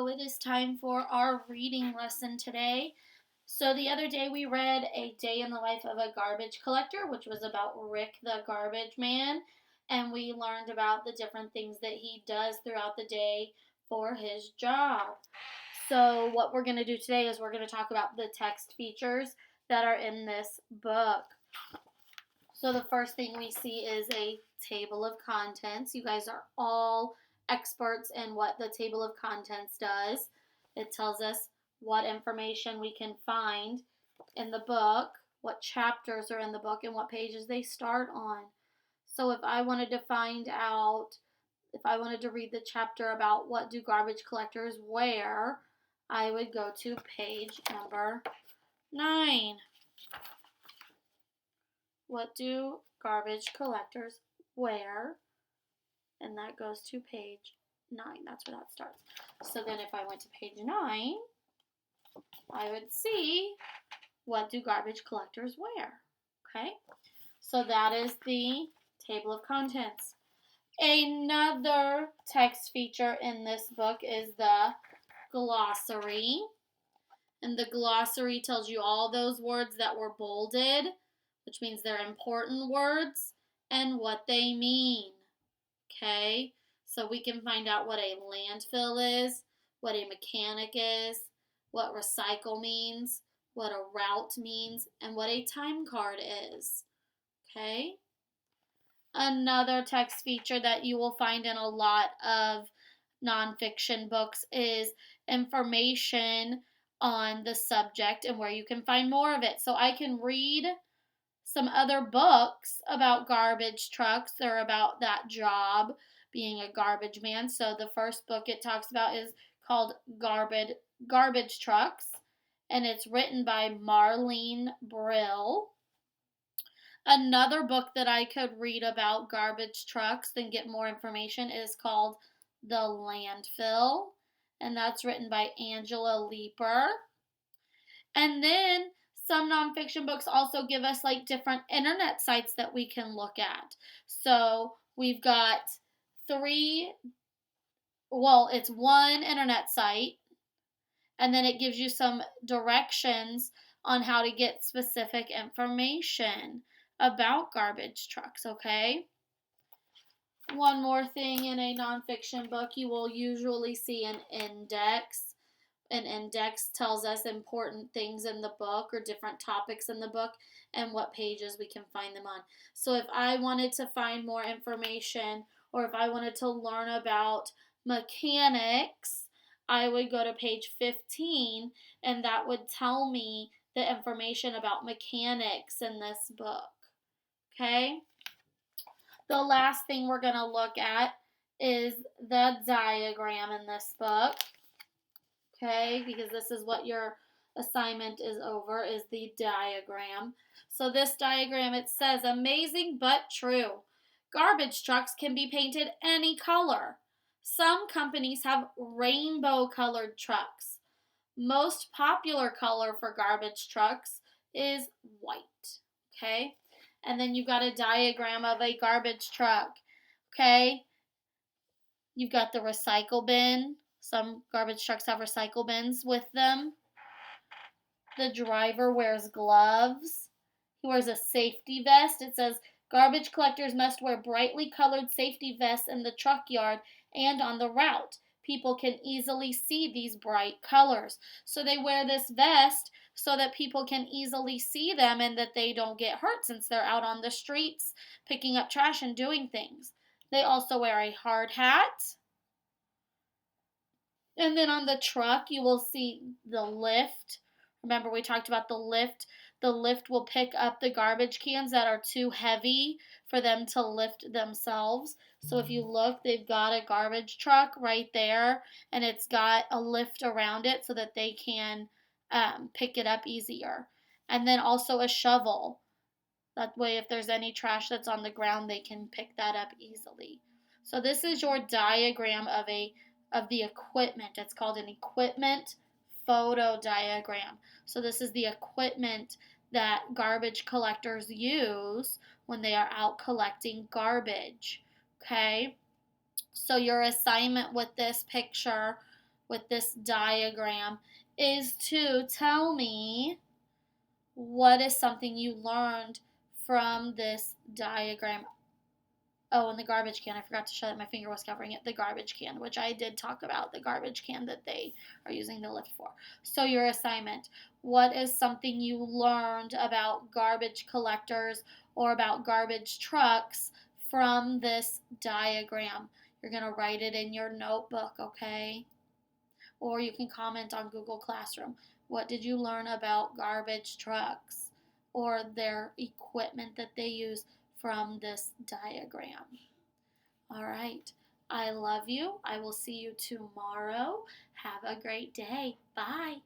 So it is time for our reading lesson today. So the other day we read A Day in the Life of a Garbage Collector, which was about Rick the Garbage Man, and we learned about the different things that he does throughout the day for his job. So what we're going to do today is we're going to talk about the text features that are in this book. So the first thing we see is a table of contents. You guys are all experts in what the table of contents does. It tells us what information we can find in the book, what chapters are in the book, and what pages they start on. So if I wanted to find out, if I wanted to read the chapter about what do garbage collectors wear, I would go to page number 9. What do garbage collectors wear? And that goes to page 9. That's where that starts. So then if I went to page 9, I would see what do garbage collectors wear. Okay? So that is the table of contents. Another text feature in this book is the glossary. And the glossary tells you all those words that were bolded, which means they're important words, and what they mean. Okay? So we can find out what a landfill is, what a mechanic is, what recycle means, what a route means, and what a time card is. Okay? Another text feature that you will find in a lot of nonfiction books is information on the subject and where you can find more of it. So I can read some other books about garbage trucks or about that job, being a garbage man. So the first book it talks about is called Garbage Trucks, and it's written by Marlene Brill. Another book that I could read about garbage trucks and get more information is called The Landfill, and that's written by Angela Leeper. And then some nonfiction books also give us like different internet sites that we can look at. So we've got it's one internet site, and then it gives you some directions on how to get specific information about garbage trucks, okay? One more thing in a nonfiction book, you will usually see an index. An index tells us important things in the book or different topics in the book and what pages we can find them on. So if I wanted to find more information or if I wanted to learn about mechanics, I would go to page 15 and that would tell me the information about mechanics in this book. Okay? The last thing we're going to look at is the diagram in this book. Okay, because this is what your assignment is over, is the diagram. So this diagram, it says, amazing but true. Garbage trucks can be painted any color. Some companies have rainbow colored trucks. Most popular color for garbage trucks is white. Okay, and then you've got a diagram of a garbage truck. Okay, you've got the recycle bin. Some garbage trucks have recycle bins with them. The driver wears gloves. He wears a safety vest. It says, garbage collectors must wear brightly colored safety vests in the truck yard and on the route. People can easily see these bright colors. So they wear this vest so that people can easily see them and that they don't get hurt since they're out on the streets picking up trash and doing things. They also wear a hard hat. And then on the truck, you will see the lift. Remember, we talked about the lift. The lift will pick up the garbage cans that are too heavy for them to lift themselves. So if you look, they've got a garbage truck right there, and it's got a lift around it so that they can pick it up easier. And then also a shovel. That way, if there's any trash that's on the ground, they can pick that up easily. So this is your diagram of the equipment. It's called an equipment photo diagram. So this is the equipment that garbage collectors use when they are out collecting garbage. Okay? So your assignment with this picture with this diagram is to tell me what is something you learned from this diagram. Oh, and the garbage can. I forgot to show that my finger was covering it. The garbage can, which I did talk about, the garbage can that they are using the lift for. So your assignment, what is something you learned about garbage collectors or about garbage trucks from this diagram? You're going to write it in your notebook, okay? Or you can comment on Google Classroom. What did you learn about garbage trucks or their equipment that they use from this diagram? All right. I love you. I will see you tomorrow. Have a great day. Bye.